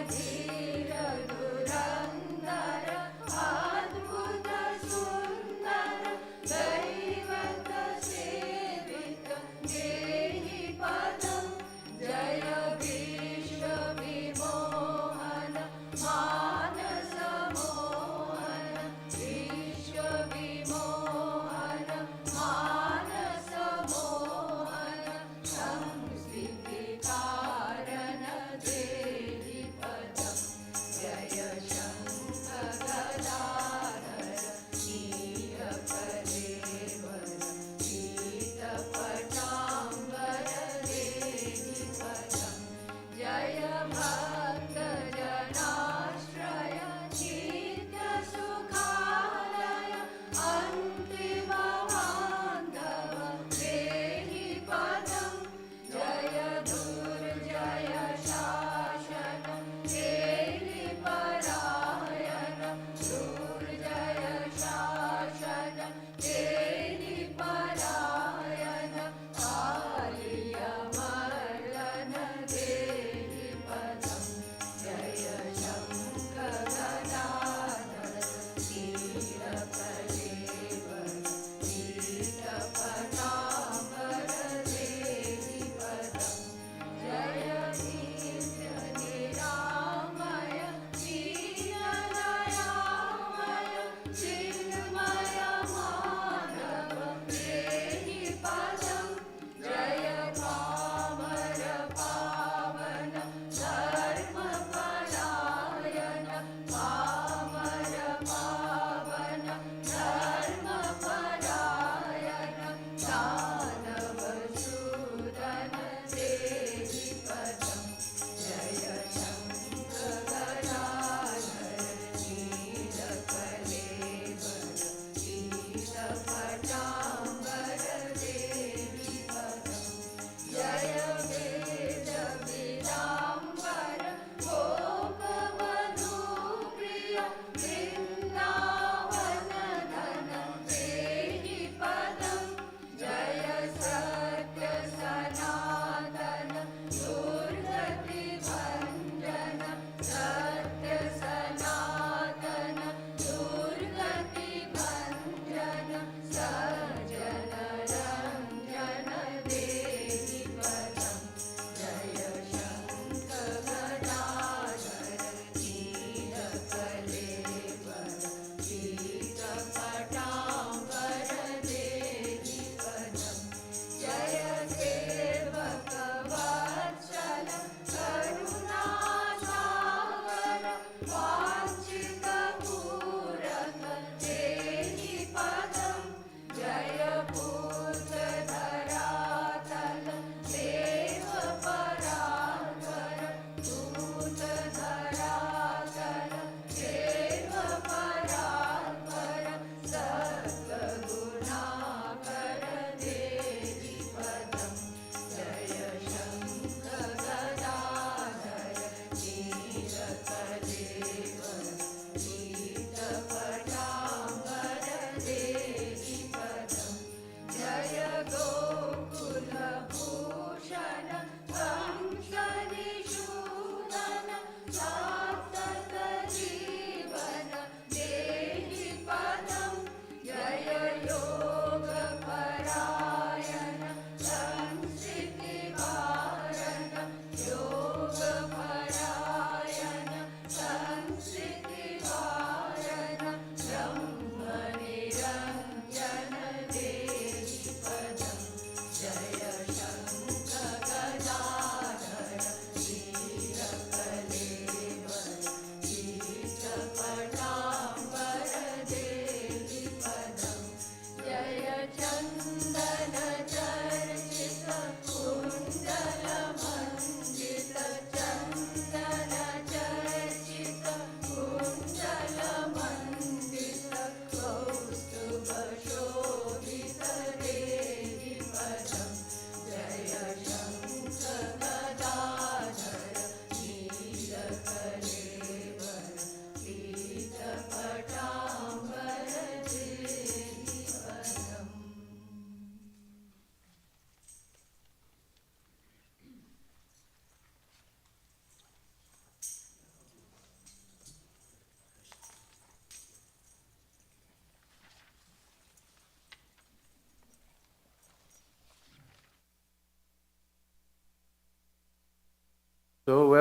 धीर धुरंधर अद्भुत सुंदर दैवत सेवित देहि पदम जय विश्व विमोहन मानस मोहन विश्व विमोहन मानस मोहन संस्कृति कारण देहि पदम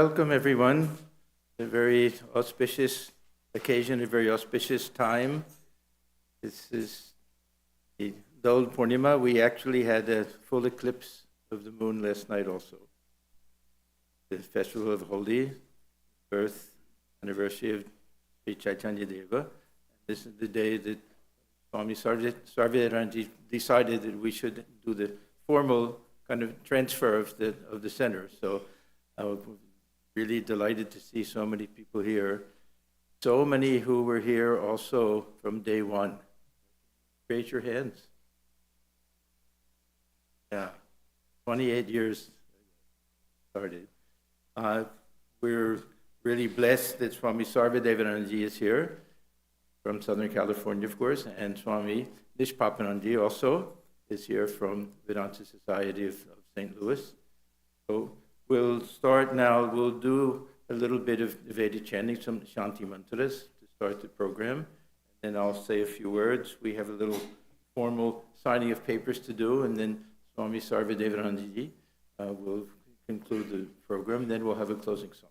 welcome everyone. A very auspicious occasion, a very auspicious time. This is the Dol Purnima. We actually had a full eclipse of the moon last night also. The festival of Holi, birth anniversary of Sri Chaitanya Deva. This is the day that Swami Swahananda decided that we should do the formal kind of transfer of the center. So I'm really delighted to see so many people here. So many who were here also from day one. Raise your hands. Yeah, 28 years started. We're really blessed that Swami Sarvadevananda is here from Southern California, of course, and Swami Nishpapananda also is here from Vedanta Society of St. Louis. So we'll start now. We'll do a little bit of Vedic chanting, some Shanti mantras to start the program. And then I'll say a few words. We have a little formal signing of papers to do, and then Swami Sarvadevananda will conclude the program. Then we'll have a closing song.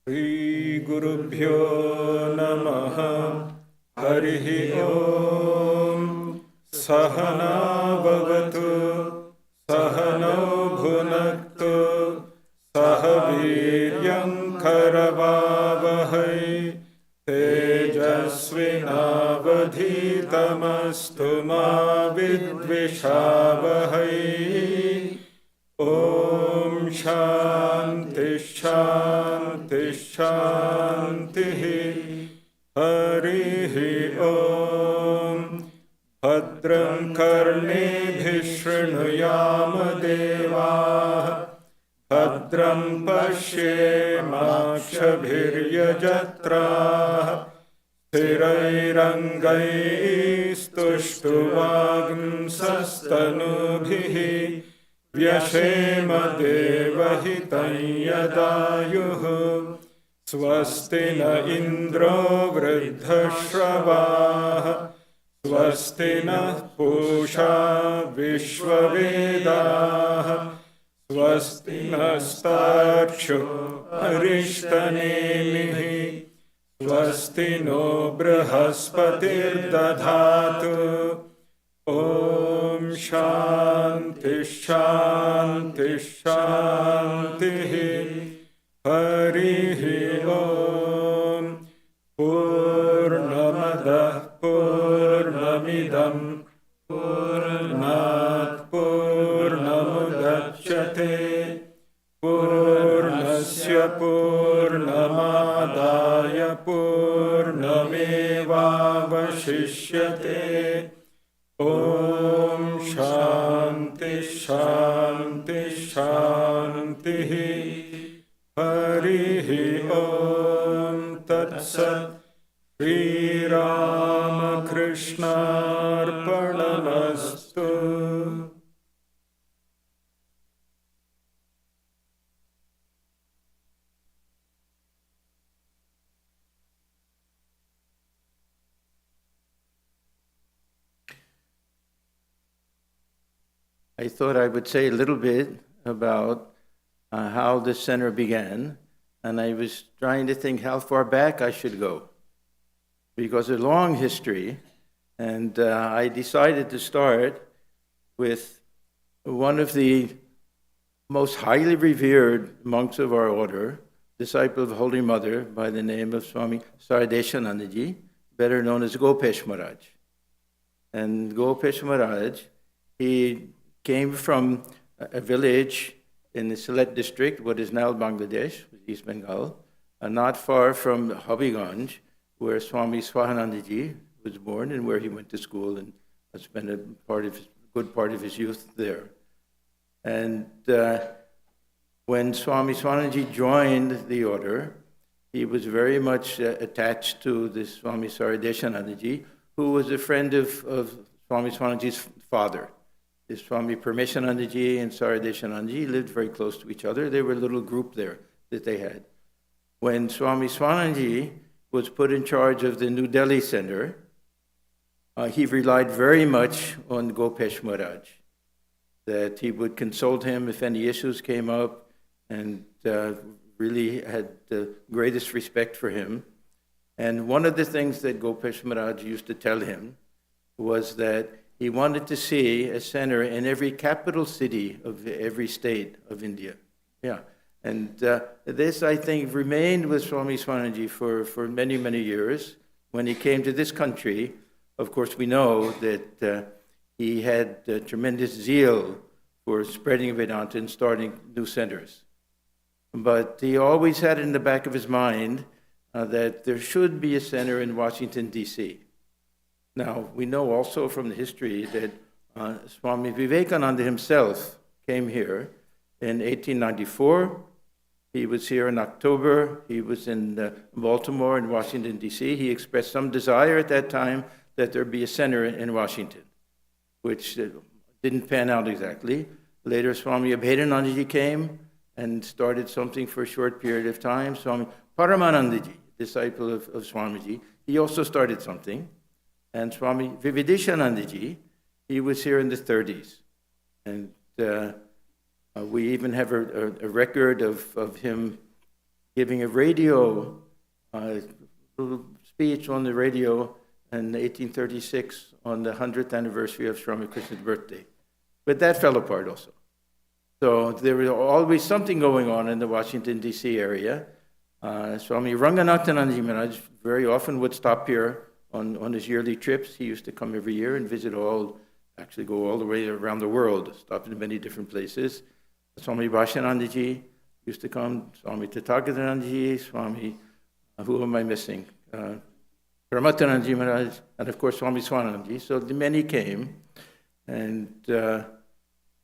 Shri Gurubhyo Namaha Harihi Om Sahana Bhavatu Sahano Bhunaktu Sahaviryam Karavavahai Tejasvinavadhitamastu ma vidvishavahai Om Shanti Shanti Shanti Harihi Om Bhadram Karnebhi Shrunuyama Deva Bhadram Pashyemakshabhiryajatra Sthirairangai Sastanubhihi Vyashema Devahitam Yadayuh Swasti na Indro Vridhashravah Swasti na Pusha Vishwavedah Swasti na Starshu Arishtanemihi Swasti no Brahaspatir Dadhatu Om Shanti Shanti Shanti Harihi Om Purnamada Purnamidam Purnat Purnamudachyate Purnasya Purnamadaya Purnamevavashishyate Om Shanti Shanti Shanti Harihi Om Tat Sat Sri Ramakrishna Arpanamastu. I thought I would say a little bit about how the center began, and I was trying to think how far back I should go, because a long history, and I decided to start with one of the most highly revered monks of our order, disciple of Holy Mother by the name of Swami Sarvadeshananda, better known as Gopesh Maharaj. And Gopesh Maharaj, he came from a village in the Sylhet district, what is now Bangladesh, East Bengal, not far from Habiganj, where Swami Swahananda was born and where he went to school and spent a good part of his youth there. And when Swami Swahananda joined the order, he was very much attached to this Swami Sarvadeshananda, who was a friend of Swami Swahananda's father. Swami Parmeshanandaji and Saradeshanandaji lived very close to each other. They were a little group there that they had. When Swami Swahananda was put in charge of the New Delhi Center, he relied very much on Gopesh Maharaj, that he would consult him if any issues came up, and really had the greatest respect for him. And one of the things that Gopesh Maharaj used to tell him was that he wanted to see a center in every capital city of every state of India. Yeah. And this, I think, remained with Swami Swahananda for many, many years. When he came to this country, of course, we know that he had tremendous zeal for spreading Vedanta and starting new centers. But he always had in the back of his mind that there should be a center in Washington, D.C. Now, we know also from the history that Swami Vivekananda himself came here in 1894. He was here in October. He was in Baltimore and Washington, D.C. He expressed some desire at that time that there be a center in Washington, which didn't pan out exactly. Later, Swami Abhedanandaji came and started something for a short period of time. Swami Paramanandaji, disciple of Swamiji, he also started something. And Swami Vivedishanandaji, he was here in the 30s. And we even have a record of him giving a radio little speech on the radio in 1836 on the 100th anniversary of Sri Ramakrishna's birthday. But that fell apart also. So there was always something going on in the Washington, D.C. area. Swami Ranganathanandaji Maharaj very often would stop here on his yearly trips. He used to come every year and visit actually go all the way around the world, stop in many different places. Swami Bhashanandaji used to come, Swami Tathagatanandaji, Swami, who am I missing? Paramathanandaji Maharaj, and of course Swami Swahanandaji. So the many came. And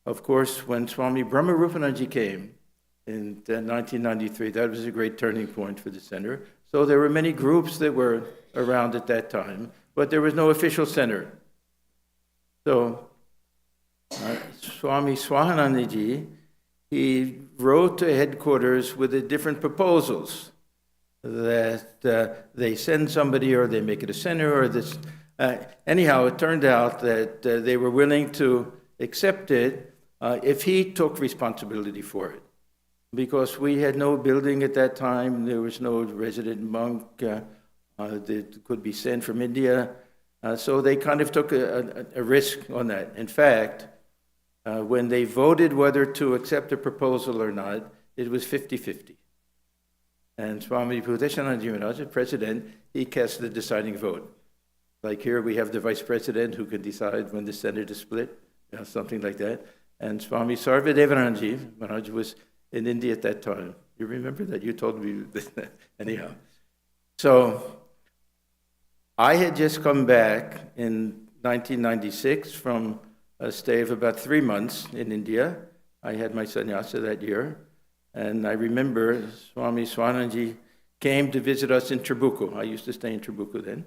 of course, when Swami Brahmarupanandaji came in 1993, that was a great turning point for the center. So there were many groups that were around at that time, but there was no official center. So Swami Swahanandaji, he wrote to headquarters with the different proposals that they send somebody or they make it a center or this. Anyhow, it turned out that they were willing to accept it if he took responsibility for it. Because we had no building at that time, there was no resident monk that could be sent from India. So they kind of took a risk on that. In fact, when they voted whether to accept the proposal or not, it was 50-50. And Swami Bhuteshanandaji Maharaj, the president, he cast the deciding vote. Like here, we have the vice president who can decide when the Senate is split, something like that. And Swami Sarvadevanandaji Maharaj was in India at that time. You remember that? You told me that. Anyhow. So I had just come back in 1996 from a stay of about 3 months in India. I had my sannyasa that year. And I remember Swami Swahanandaji came to visit us in Trabuco. I used to stay in Trabuco then.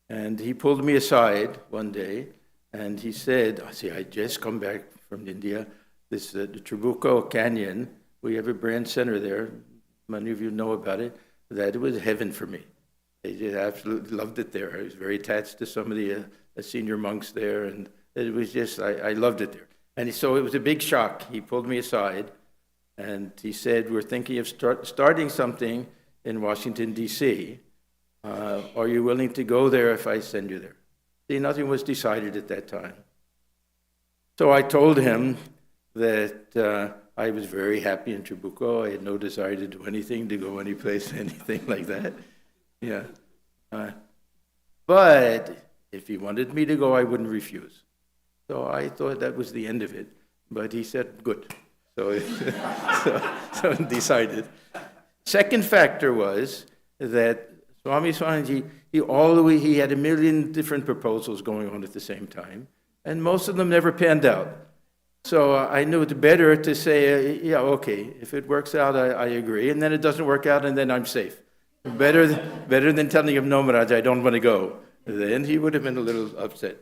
And he pulled me aside one day, and he said, see, I just come back from India. This the Trabuco Canyon, we have a brand center there. Many of you know about it. That was heaven for me. I just absolutely loved it there. I was very attached to some of the senior monks there, and it was just, I loved it there. And so it was a big shock. He pulled me aside, and he said, we're thinking of starting something in Washington, D.C. Are you willing to go there if I send you there? See, nothing was decided at that time. So I told him that I was very happy in Trabuco. I had no desire to do anything, to go any place, anything like that. Yeah. But if he wanted me to go, I wouldn't refuse. So I thought that was the end of it. But he said, good. So, so decided. Second factor was that Swami Swahanandaji, he had a million different proposals going on at the same time, and most of them never panned out. So I knew it better to say, yeah, okay, if it works out, I agree, and then it doesn't work out, and then I'm safe. Better than telling him, no, Maharaj, I don't want to go. Then he would have been a little upset.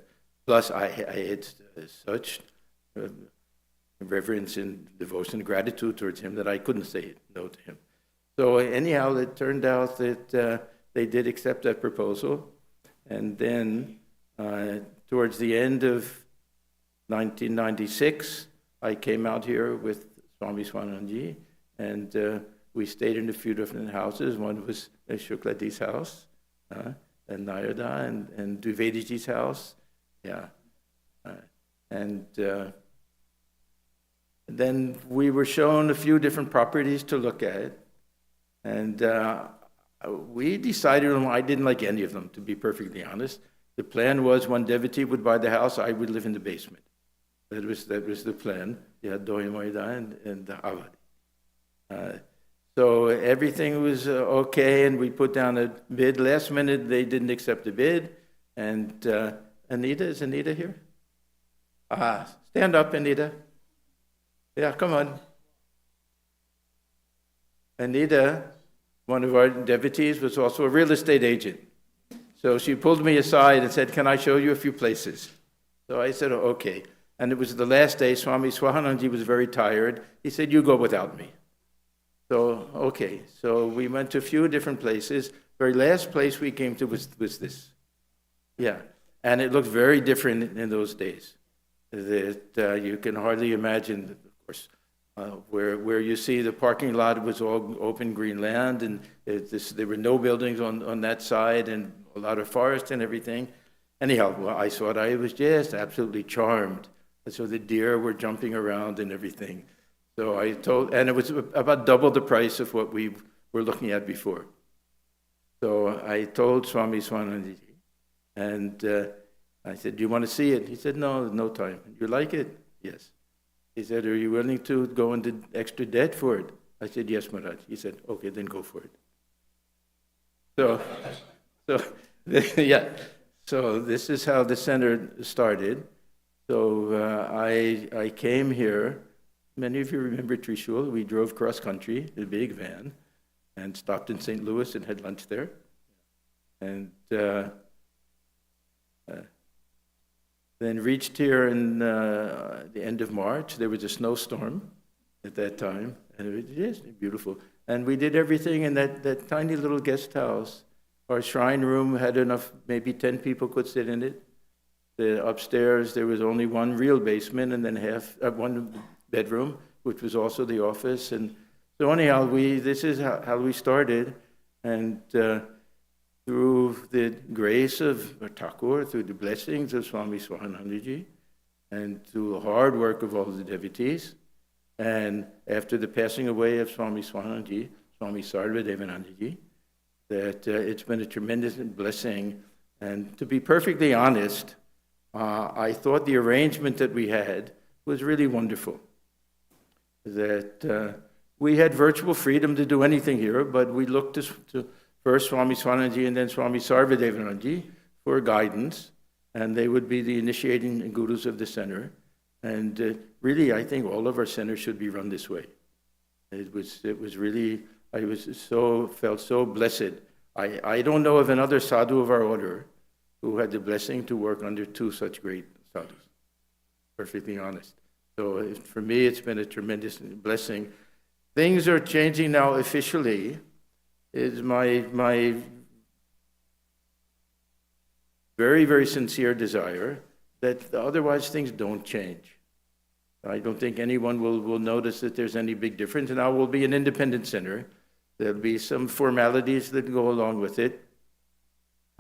Plus, I had such reverence and devotion and gratitude towards him that I couldn't say no to him. So anyhow, it turned out that they did accept that proposal. And then towards the end of 1996, I came out here with Swami Swahananda, and we stayed in a few different houses. One was Shukladi's house, and Nayada, and Dwivediji's house. Yeah. And then we were shown a few different properties to look at. And we decided on, I didn't like any of them, to be perfectly honest. The plan was one devotee would buy the house, I would live in the basement. That was the plan. You had Doi Moida and Howrah. So everything was okay, and we put down a bid. Last minute, they didn't accept the bid. And Anita, is Anita here? Stand up, Anita. Yeah, come on. Anita, one of our devotees, was also a real estate agent. So she pulled me aside and said, "Can I show you a few places?" So I said, "Okay." And it was the last day. Swami Swahananda was very tired. He said, "You go without me." So, okay. So we went to a few different places. Very last place we came to was this. Yeah. And it looked very different in those days. That you can hardly imagine, of course, where you see the parking lot was all open green land, and there were no buildings on that side, and a lot of forest and everything. Anyhow, well, I thought I was just absolutely charmed. So the deer were jumping around and everything. So I told, and it was about double the price of what we were looking at before. So I told Swami Swahananda, and I said, "Do you want to see it?" He said, No time." "You like it?" "Yes." He said, "Are you willing to go into extra debt for it?" I said, "Yes, Maharaj." He said, "Okay, then go for it." So yeah. So this is how the center started. So I came here. Many of you remember Trishul. We drove cross country in a big van and stopped in St. Louis and had lunch there. And then reached here in the end of March. There was a snowstorm at that time, and it was just beautiful. And we did everything in that tiny little guest house. Our shrine room had enough, maybe 10 people could sit in it. The upstairs, there was only one real basement, and then one bedroom, which was also the office. And so anyhow, this is how we started. And through the grace of Thakur, through the blessings of Swami Swahananda, and through the hard work of all the devotees, and after the passing away of Swami Swahananda, Swami Sarvadevanandaji, that it's been a tremendous blessing. And to be perfectly honest, I thought the arrangement that we had was really wonderful. That we had virtual freedom to do anything here, but we looked to first Swami Swahananda and then Swami Sarvadevanandaji for guidance, and they would be the initiating gurus of the center. And really, I think all of our centers should be run this way. It was really, felt so blessed. I don't know of another sadhu of our order who had the blessing to work under two such great sadhus. Perfectly honest. So for me, it's been a tremendous blessing. Things are changing now officially. Is my very, very sincere desire that otherwise things don't change. I don't think anyone will notice that there's any big difference. And now we'll be an independent center. There'll be some formalities that go along with it.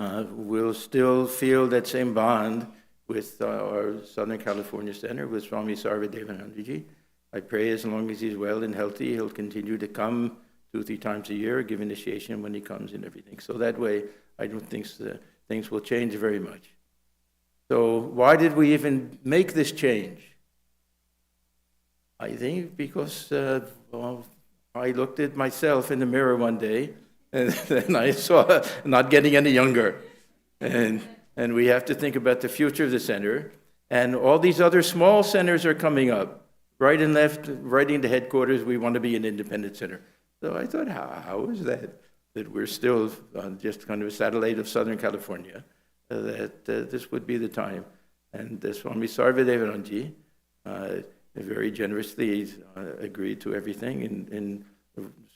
We'll still feel that same bond with our Southern California Center, with Swami Sarvadevanandaji. I pray as long as he's well and healthy, he'll continue to come 2-3 times a year, give initiation when he comes and everything. So that way, I don't think things will change very much. So why did we even make this change? I think because I looked at myself in the mirror one day, and I saw not getting any younger. And we have to think about the future of the center. And all these other small centers are coming up. Right and left, right into headquarters, we want to be an independent center. So I thought, how is that we're still just kind of a satellite of Southern California, that this would be the time. And Swami Sarvadevananji very generously agreed to everything and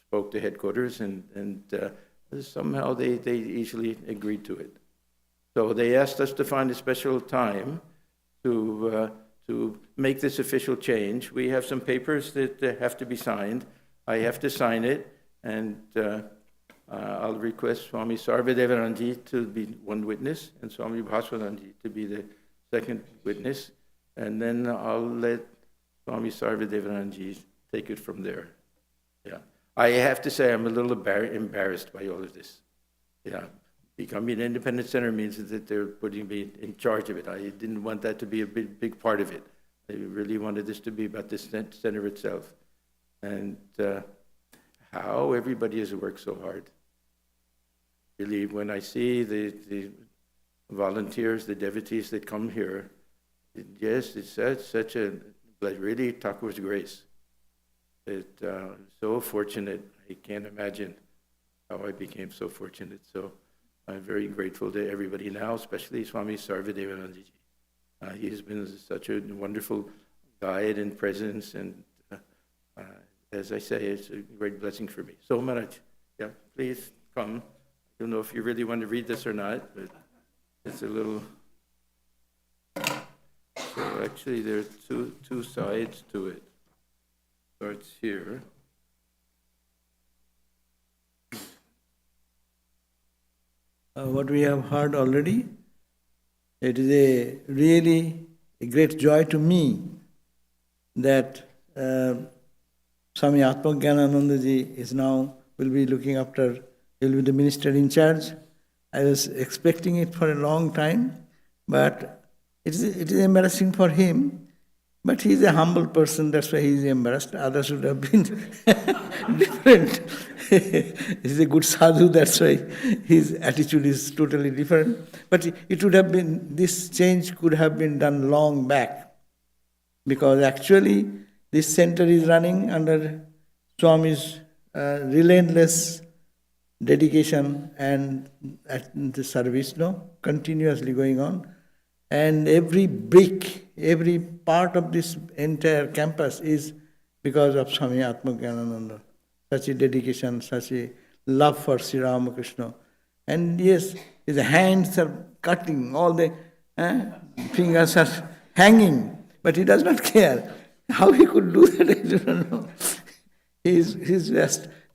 spoke to headquarters, and somehow they easily agreed to it. So they asked us to find a special time to make this official change. We have some papers that have to be signed. I have to sign it, and I'll request Swami Sarvadevananji to be one witness and Swami Bhaswananji to be the second witness, and then I'll let Swami Sarvadevananji take it from there. Yeah, I have to say I'm a little embarrassed by all of this. Yeah, becoming an independent center means that they're putting me in charge of it. I didn't want that to be a big part of it. I really wanted this to be about the center itself, and how everybody has worked so hard. Really, when I see the volunteers, the devotees that come here, yes, it's such a really Thakur's grace. So fortunate. I can't imagine how I became so fortunate. So I'm very grateful to everybody now, especially Swami Sarvadevananji. He has been such a wonderful guide and presence, and as I say, it's a great blessing for me. So Maharaj, yeah, please come. I don't know if you really want to read this or not, but it's a little... So actually there are two sides to it. Starts here. What we have heard already, it is really a great joy to me that Swami Atmajnananandaji is now, will be looking after, he will be the minister in charge. I was expecting it for a long time, but it is embarrassing for him. But he is a humble person, that's why he is embarrassed. Others would have been different. He is a good sadhu, that's why his attitude is totally different. But it would have been, this change could have been done long back. Because actually, this center is running under Swami's relentless dedication and the service, continuously going on. And every brick, every part of this entire campus is because of Swami Atmajnanananda. Such a dedication, such a love for Sri Ramakrishna. And yes, his hands are cutting, all the fingers are hanging, but he does not care. How he could do that, I don't know. He's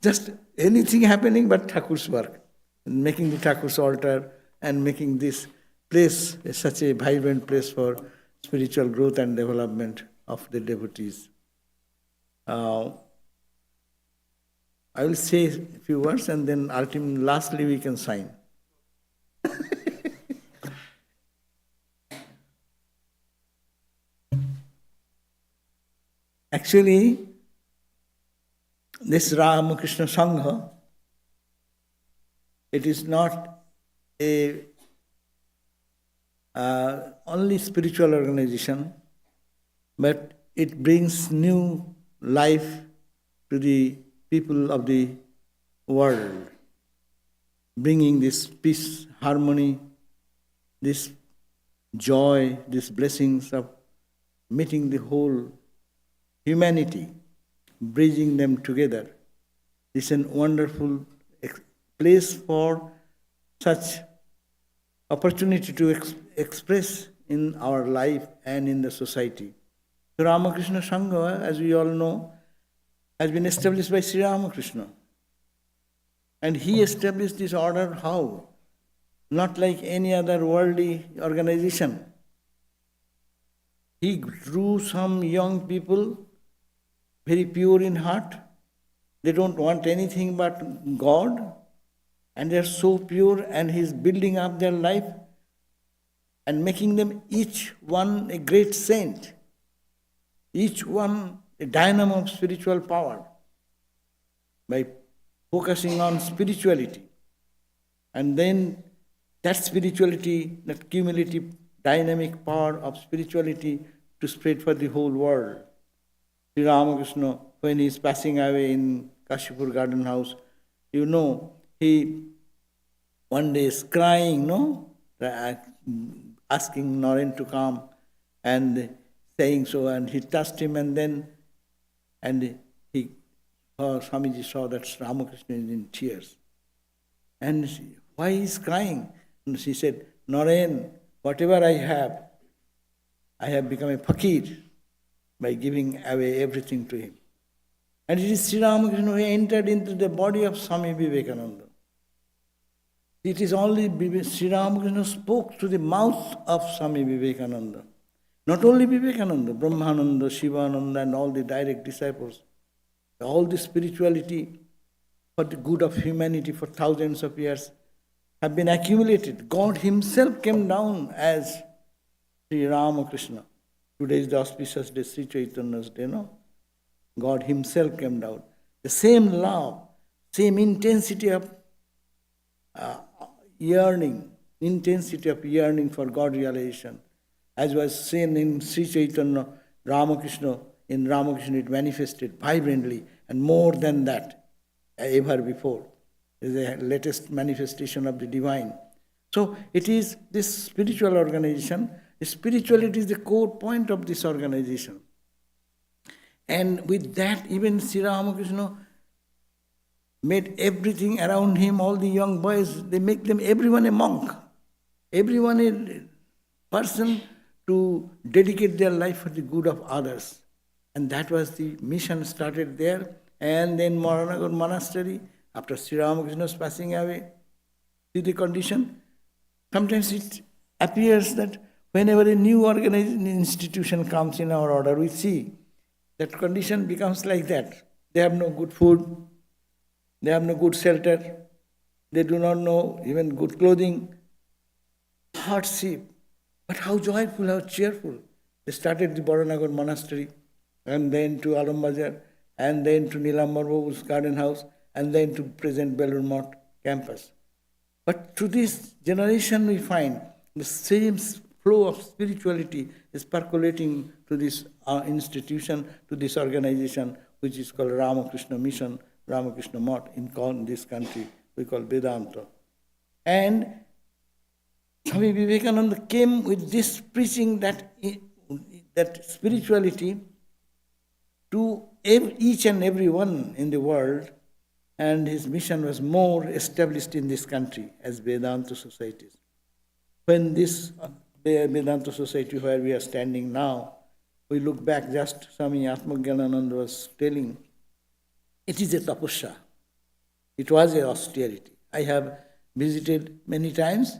just anything happening but Thakur's work. Making the Thakur's altar and making this place such a vibrant place for spiritual growth and development of the devotees. I will say a few words and then lastly we can sign. Actually, this Ramakrishna Sangha, it is not a only spiritual organization, but it brings new life to the people of the world, bringing this peace, harmony, this joy, these blessings of meeting the whole humanity, bridging them together. It's a wonderful place for such opportunity to express in our life and in the society. The Ramakrishna Sangha, as we all know, has been established by Sri Ramakrishna. And he established this order how? Not like any other worldly organization. He drew some young people, very pure in heart. They don't want anything but God. And they are so pure, and he's building up their life and making them each one a great saint, each one a dynamo of spiritual power by focusing on spirituality. And then that spirituality, that cumulative dynamic power of spirituality to spread for the whole world. Sri Ramakrishna, when he is passing away in Kashipur Garden House, he one day is crying, asking Naren to come and saying so, and he touched him, and he, Swamiji saw that Ramakrishna is in tears. And why he is crying? And she said, Naren, whatever I have become a fakir by giving away everything to him. And it is Sri Ramakrishna who entered into the body of Swami Vivekananda. It is only Sri Ramakrishna spoke to the mouth of Swami Vivekananda. Not only Vivekananda, Brahmananda, Shivananda, and all the direct disciples. All the spirituality for the good of humanity for thousands of years have been accumulated. God himself came down as Sri Ramakrishna. Today is the auspicious day, Sri Chaitanya's day, no? God himself came down. The same love, same intensity of yearning for God realization, as was seen in Sri Chaitanya, Ramakrishna, in Ramakrishna it manifested vibrantly, and more than that, ever before. It is the latest manifestation of the divine. So it is this spiritual organization. Spirituality is the core point of this organization. And with that, even Sri Ramakrishna made everything around him, all the young boys, they make them, everyone a monk. Everyone a person to dedicate their life for the good of others. And that was the mission started there. And then Maranagar Monastery, after Sri Ramakrishna's passing away, see the condition. Sometimes it appears that whenever a new organization institution comes in our order, we see that condition becomes like that. They have no good food, they have no good shelter, they do not know even good clothing, hardship. But how joyful, how cheerful. They started the Baranagar Monastery, and then to Alam Bazar, and then to Nilambar Babu's garden house, and then to present Belur Math campus. But to this generation we find the same flow of spirituality is percolating to this institution, to this organization, which is called Ramakrishna Mission, Ramakrishna Math in this country, we call Vedanta. And Swami Vivekananda came with this preaching that spirituality to each and every one in the world, and his mission was more established in this country as Vedanta societies. When this Vedanta society where we are standing now, we look back, just Swami Atmagyanananda was telling, it is a tapasya. It was a austerity. I have visited many times,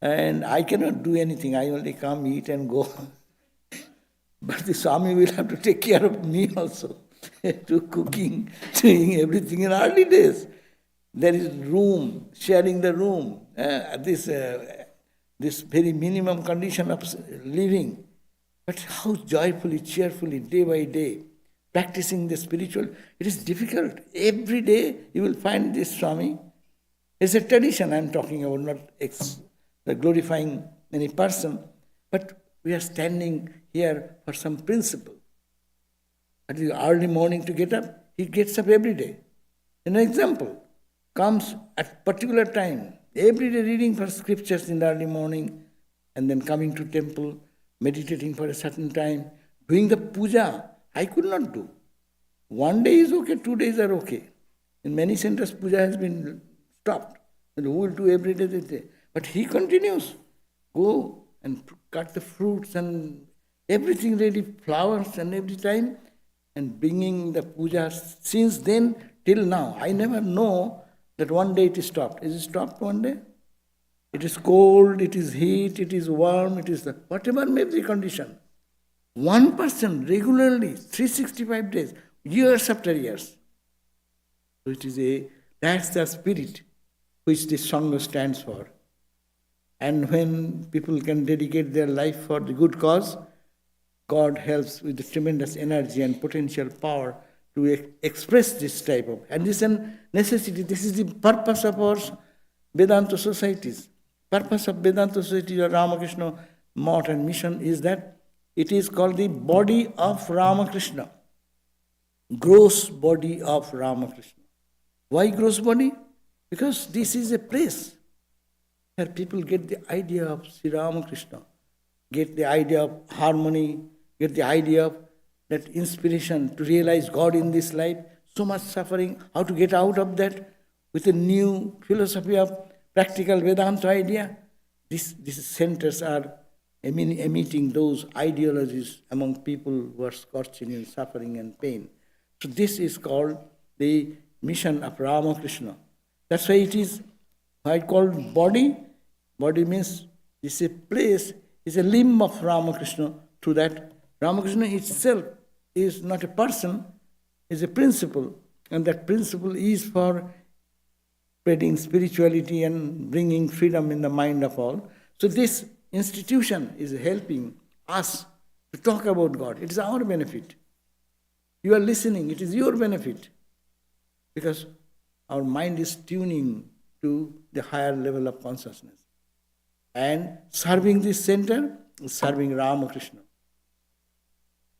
and I cannot do anything. I only come, eat, and go. But the Swami will have to take care of me also, to cooking, doing everything in early days. There is room, sharing the room, this very minimum condition of living. But how joyfully, cheerfully, day by day, practicing the spiritual, it is difficult. Every day you will find this Swami. It's a tradition I'm talking about, not glorifying any person, but we are standing here for some principle. At the early morning to get up, he gets up every day. An example, comes at particular time, every day reading for scriptures in the early morning, and then coming to temple, meditating for a certain time, doing the puja. I could not do. One day is okay, 2 days are okay. In many centers, puja has been stopped. And who will do every day? But he continues. Go and cut the fruits and everything ready, flowers and every time, and bringing the puja. Since then till now, I never know that one day it is stopped. Is it stopped one day? It is cold, it is heat, it is warm, it is whatever may be the condition. One person regularly, 365 days, years after years. So that's the spirit which this Sangha stands for. And when people can dedicate their life for the good cause, God helps with the tremendous energy and potential power to express this type of. And this is a necessity. This is the purpose of our Vedanta societies. Purpose of Vedanta society or Ramakrishna Math and mission is that it is called the body of Ramakrishna. Gross body of Ramakrishna. Why gross body? Because this is a place where people get the idea of Sri Ramakrishna, get the idea of harmony, get the idea of that inspiration to realize God in this life, so much suffering, how to get out of that with a new philosophy of practical Vedanta idea. These centers are emitting those ideologies among people who are scorching in suffering and pain. So this is called the mission of Ramakrishna. That's why it is called body. Body means it's a place, it's a limb of Ramakrishna. Through that, Ramakrishna itself is not a person, is a principle. And that principle is for spreading spirituality and bringing freedom in the mind of all. So this institution is helping us to talk about God. It is our benefit. You are listening, it is your benefit. Because our mind is tuning to the higher level of consciousness. And serving this center is serving Ramakrishna.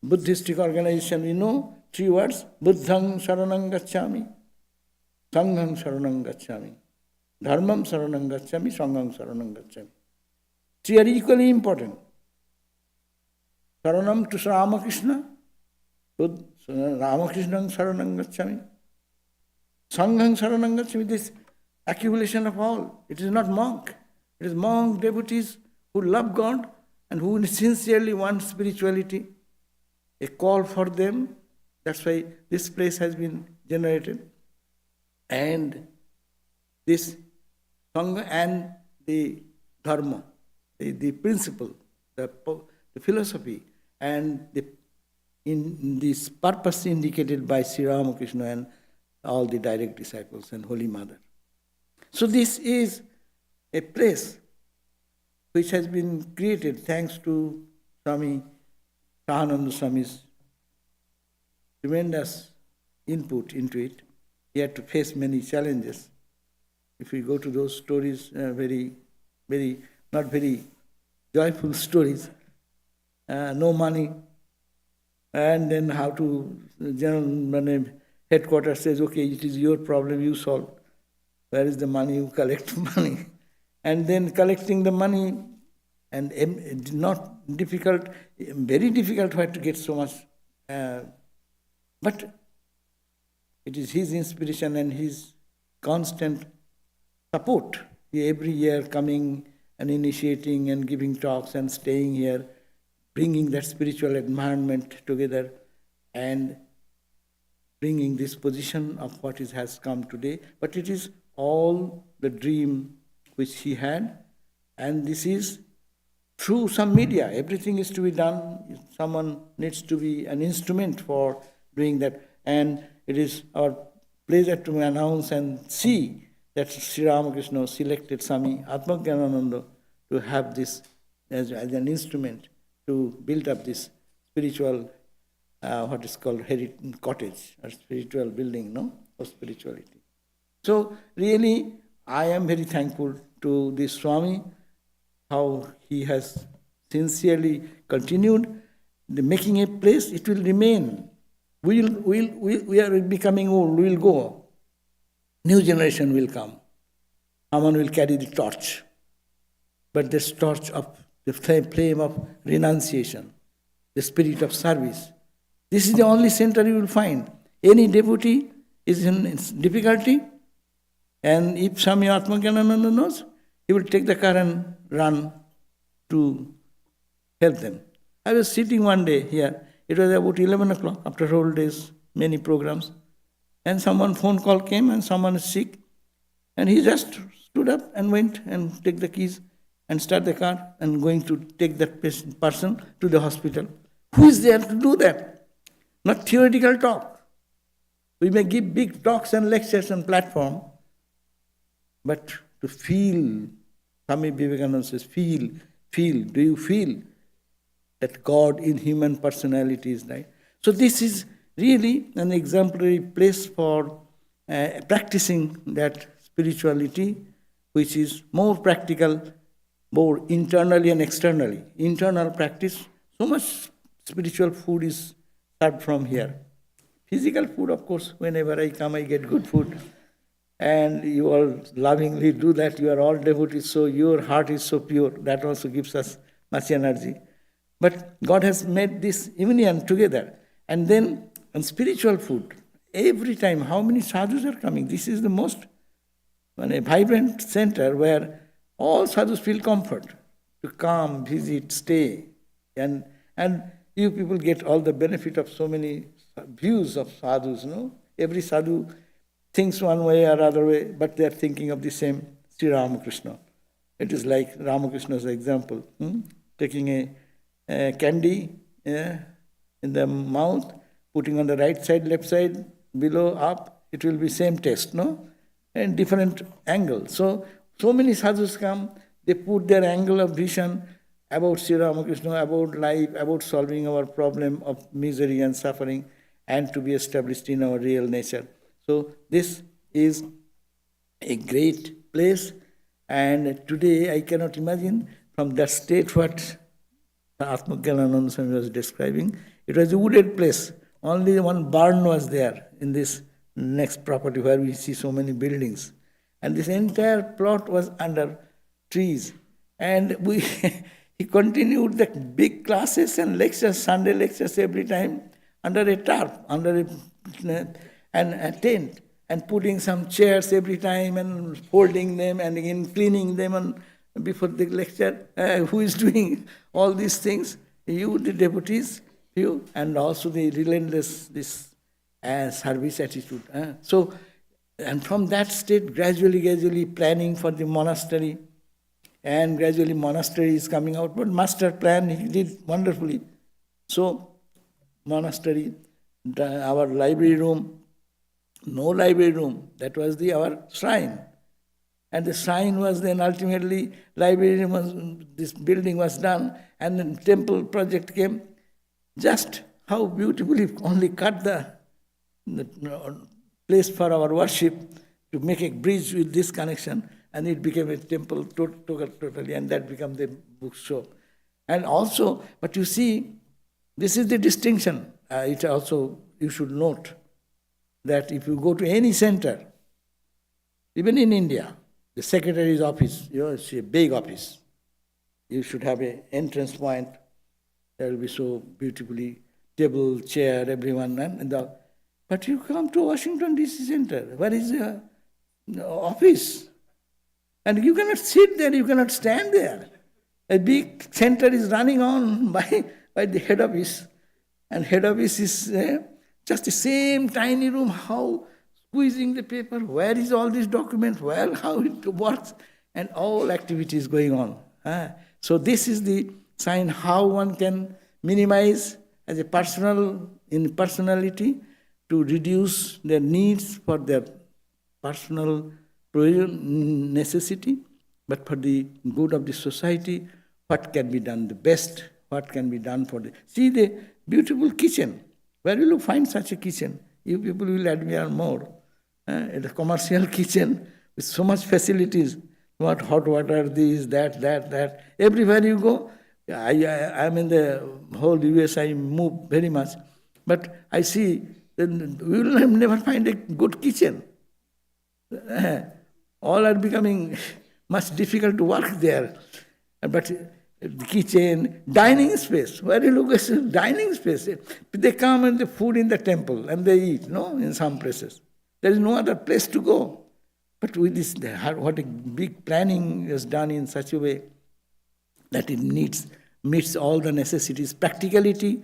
Buddhistic organization, we know 3 words: Buddhang Saranang Gacchami, Sanghang Saranang Gacchami, Dharmam Saranang Gacchami, Sanghang Saranang Gacchami. 3 are equally important. Saranam to Ramakrishna, Ramakrishna Saranang Gacchami, Sanghang Saranang Gacchami, this accumulation of all. It is not monk. It is monk devotees who love God and who sincerely want spirituality. A call for them. That's why this place has been generated. And this Sangha and the Dharma, the principle, the philosophy, and in this purpose indicated by Sri Ramakrishna and all the direct disciples and Holy Mother. So this is a place which has been created thanks to Swami Swahananda Swami's tremendous input into it. He had to face many challenges. If we go to those stories, not very joyful stories, no money, and then how to, general headquarters says, okay, it is your problem, you solve. Where is the money? You collect money. And then collecting the money, and not difficult, very difficult to get so much. But it is his inspiration and his constant support. He every year coming and initiating and giving talks and staying here, bringing that spiritual environment together and bringing this position of what has come today. But it is all the dream which he had, and this is through some media. Everything is to be done. Someone needs to be an instrument for doing that. And it is our pleasure to announce and see that Sri Ramakrishna selected Swami Atmajnananda to have this as an instrument to build up this spiritual, what is called cottage, or spiritual building, of spirituality. So really, I am very thankful to this Swami, how he has sincerely continued making a place. It will remain. We are becoming old, we will go. New generation will come. Someone will carry the torch. But this torch of the flame of renunciation, the spirit of service. This is the only center you will find. Any devotee is in difficulty, and if Swami Atmajnananda knows, he will take the car and run to help them. I was sitting one day here. It was about 11 o'clock, after whole days, many programs. And phone call came, and someone is sick. And he just stood up and went and take the keys and start the car and going to take that person to the hospital. Who is there to do that? Not theoretical talk. We may give big talks and lectures on platform, but to feel, Swami Vivekananda says, feel. Do you feel that God in human personality is right? So this is really an exemplary place for practicing that spirituality, which is more practical, more internally and externally. Internal practice, so much spiritual food is served from here. Physical food, of course, whenever I come, I get good food. And you all lovingly do that. You are all devotees, so your heart is so pure. That also gives us much energy. But God has made this union together. And then on spiritual food, every time, how many sadhus are coming? This is the most vibrant center where all sadhus feel comfort to come, visit, stay. And you people get all the benefit of so many views of sadhus, no? Every sadhu thinks one way or other way, but they are thinking of the same Sri Ramakrishna. It is like Ramakrishna's example, taking a candy in the mouth, putting on the right side, left side, below, up, it will be same taste, no? And different angle. So many sadhus come, they put their angle of vision about Sri Ramakrishna, about life, about solving our problem of misery and suffering, and to be established in our real nature. So this is a great place, and today I cannot imagine from that state what Atmagyanananda Swami was describing. It was a wooded place. Only one barn was there in this next property where we see so many buildings. And this entire plot was under trees. And he continued the big classes and lectures, Sunday lectures every time, under a tarp, under a tent, and putting some chairs every time and folding them and again cleaning them and before the lecture. Who is doing all these things? You, the devotees, you, and also the relentless service attitude. So, and from that state, gradually planning for the monastery, and gradually monastery is coming out. But master plan, he did wonderfully. So, monastery, our library room, no library room, that was our shrine. And the shrine was then ultimately, library room, this building was done, and then temple project came. Just how beautifully only cut the place for our worship to make a bridge with this connection, and it became a temple totally, and that became the bookshop. And also, but you see, this is the distinction. It also, you should note that if you go to any center, even in India, the secretary's office, it's a big office. You should have an entrance point. There will be so beautifully table, chair, everyone. But you come to Washington DC Center, where is the office? And you cannot sit there, you cannot stand there. A big center is running on by the head office. And head office is just the same tiny room, how squeezing the paper, where is all these documents, how it works, and all activities going on. So this is the sign how one can minimize as a personality to reduce their needs for their personal necessity, but for the good of the society, what can be done the best, what can be done for the... See the beautiful kitchen. Where will you find such a kitchen? You people will admire more. A commercial kitchen with so much facilities, what hot water, this, that. Everywhere you go, I'm in the whole US, I move very much, but I see that we will never find a good kitchen. All are becoming much difficult to work there. But the kitchen, dining space, where you look at dining space, they come and they food in the temple and they eat, in some places. There is no other place to go. But with this, what a big planning is done in such a way that it meets all the necessities, practicality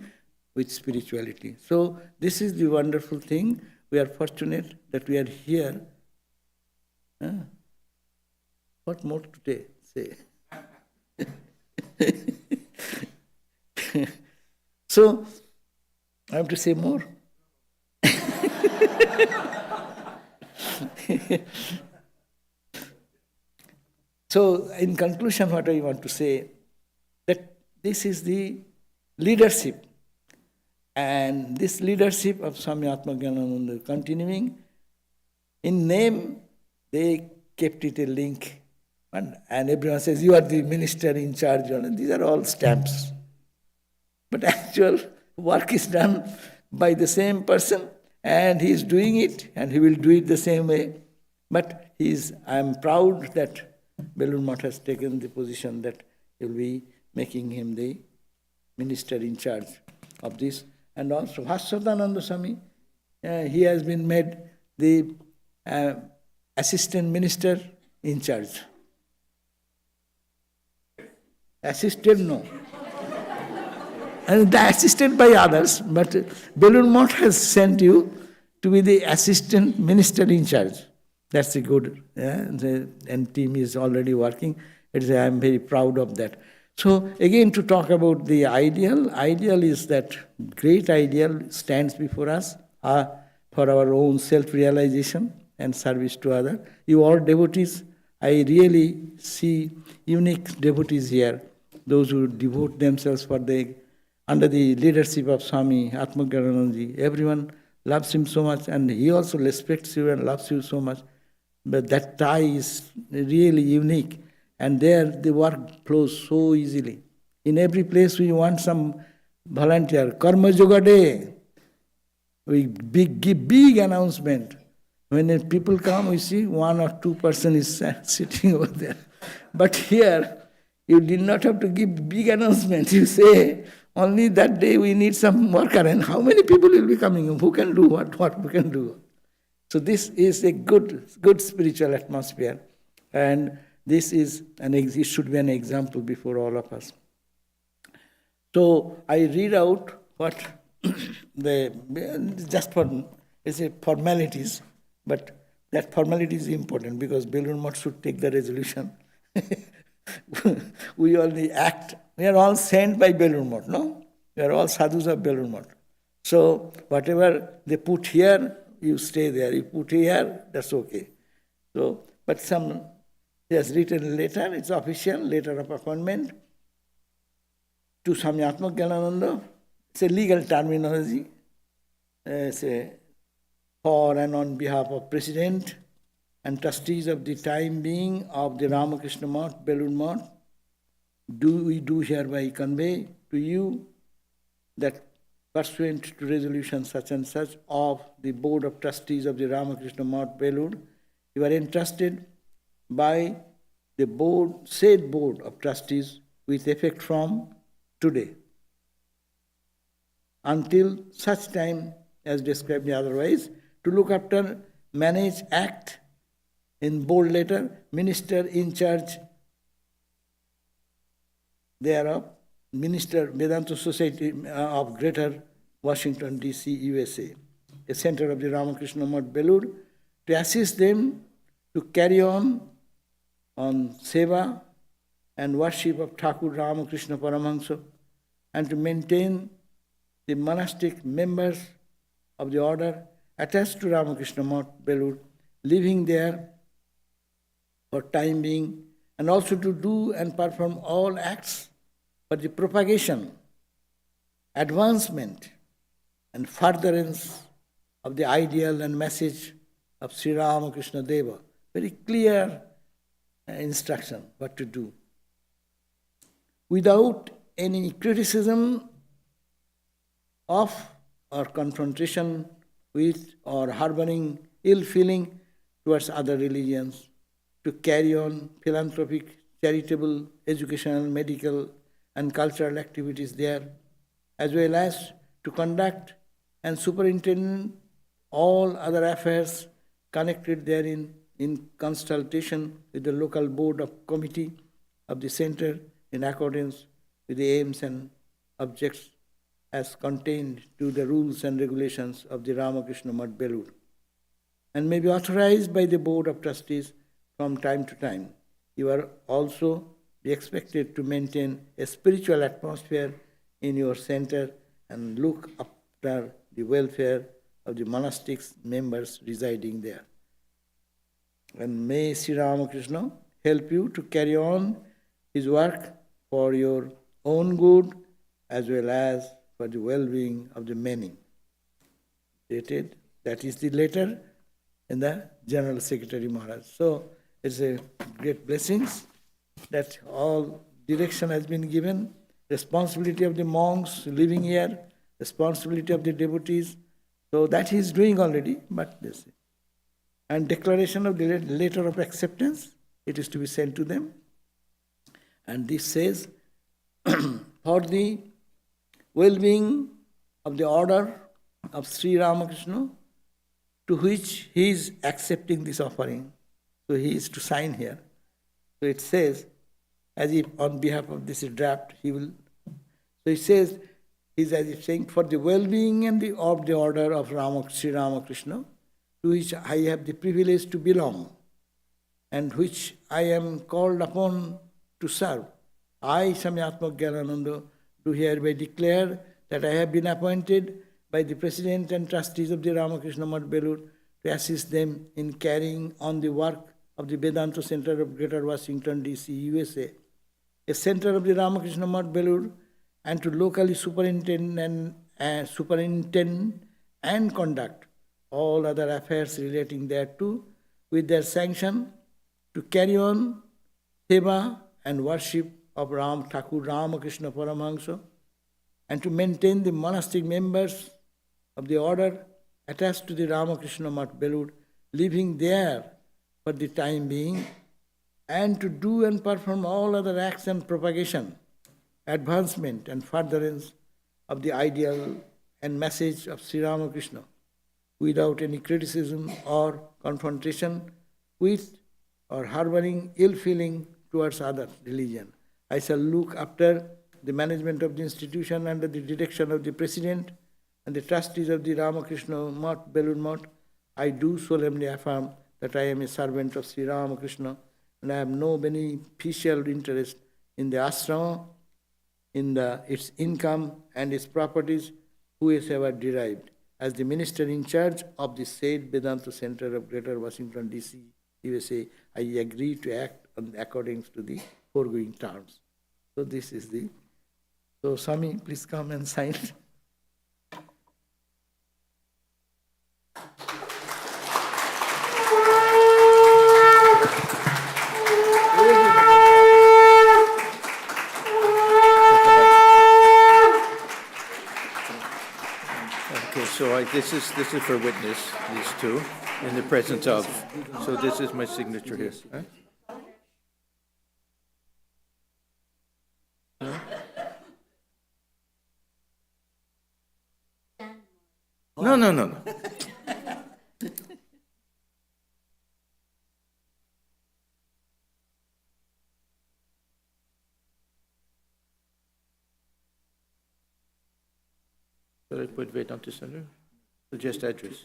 with spirituality. So this is the wonderful thing. We are fortunate that we are here. What more to say? So, I have to say more. So, in conclusion, what I want to say, that this is the leadership. And this leadership of Swami Atmagyanananda continuing, in name, they kept it a link. And everyone says, you are the minister in charge. These are all stamps. But actual work is done by the same person, and he is doing it, and he will do it the same way. But I am proud that Belur Math has taken the position that he will be making him the minister in charge of this. And also Vasudhananda Swami, he has been made the assistant minister in charge. Assisted, no. And the assisted by others, but Belur Math has sent you to be the assistant minister in charge. That's a good, and team is already working. I am very proud of that. So again, to talk about the ideal is that great ideal stands before us for our own self-realization and service to others. You all devotees, I really see unique devotees here, those who devote themselves under the leadership of Swami Atmagyananandaji. Everyone loves him so much, and he also respects you and loves you so much. But that tie is really unique. And there the work flows so easily. In every place we want some volunteer. Karma Yoga Day. We give big announcement. When people come, we see 1 or 2 person is sitting over there. But here, you did not have to give big announcement. You say, only that day we need some worker. And how many people will be coming? Who can do what we can do? So this is a good spiritual atmosphere. And this is it should be an example before all of us. So I read out what it's a formalities, but that formality is important because Belur Math should take the resolution. We only act. We are all sent by Belur Math, no? We are all sadhus of Belur Math. So whatever they put here, you stay there. You put here, that's okay. So, but he has written a letter, it's official, letter of appointment to Swami Atmagyanananda. It's a legal terminology. It's for and on behalf of President and trustees of the time being of the Ramakrishna Math, Belur Math, we do hereby convey to you that pursuant to resolution such and such of the Board of Trustees of the Ramakrishna Math, Belur, you are entrusted by the said Board of Trustees with effect from today until such time as described otherwise, to look after, manage, act, in bold letter, minister in charge thereof, Minister Vedanta Society of Greater Washington, D.C., USA, a center of the Ramakrishna Math, Belur, to assist them to carry on seva and worship of Thakur Ramakrishna Paramahansa, and to maintain the monastic members of the order attached to Ramakrishna Math, Belur, living there for time being, and also to do and perform all acts for the propagation, advancement, and furtherance of the ideal and message of Sri Ramakrishna Deva. Very clear instruction what to do. Without any criticism of or confrontation with or harboring ill feeling towards other religions, to carry on philanthropic, charitable, educational, medical, and cultural activities there, as well as to conduct and superintend all other affairs connected therein in consultation with the local board of committee of the center in accordance with the aims and objects as contained to the rules and regulations of the Ramakrishna Math, Belur, and may be authorized by the board of trustees from time to time. You are also be expected to maintain a spiritual atmosphere in your center and look after the welfare of the monastics members residing there. And may Sri Ramakrishna help you to carry on his work for your own good as well as for the well-being of the many. Dated, that is the letter in the General Secretary Maharaj. So it's a great blessings that all direction has been given, responsibility of the monks living here, responsibility of the devotees. So that he is doing already, but this. And declaration of the letter of acceptance, it is to be sent to them. And this says, for the well-being of the order of Sri Ramakrishna, to which he is accepting this offering. So he is to sign here. So it says, as if on behalf of this draft, he will. So he says, he is as if saying, for the well-being and of the order of Sri Ramakrishna, to which I have the privilege to belong, and which I am called upon to serve. I, Swami Atmagyanananda, do hereby declare that I have been appointed by the President and Trustees of the Ramakrishna Math Belur to assist them in carrying on the work of the Vedanta Center of Greater Washington, D.C., USA, a center of the Ramakrishna Math Belur, and to locally superintend and conduct all other affairs relating thereto with their sanction, to carry on seva and worship of Ram Thakur Ramakrishna Paramahansa, and to maintain the monastic members of the order attached to the Ramakrishna Math Belur, living there for the time being, and to do and perform all other acts and propagation, advancement and furtherance of the ideal and message of Sri Ramakrishna, without any criticism or confrontation with or harboring ill feeling towards other religion. I shall look after the management of the institution under the direction of the President and the trustees of the Ramakrishna Math, Belur Math. I do solemnly affirm that I am a servant of Sri Ramakrishna, and I have no beneficial interest in the ashrama, in its income and its properties, whoever derived. As the minister in charge of the said Vedanta Center of Greater Washington, D.C., USA, I agree to act according to the foregoing terms. So this is the... So Swami, please come and sign. Okay, so this is for witness, these two, in the presence of. So this is my signature here. Huh? No. Should I put Vedanta Center? Suggest address.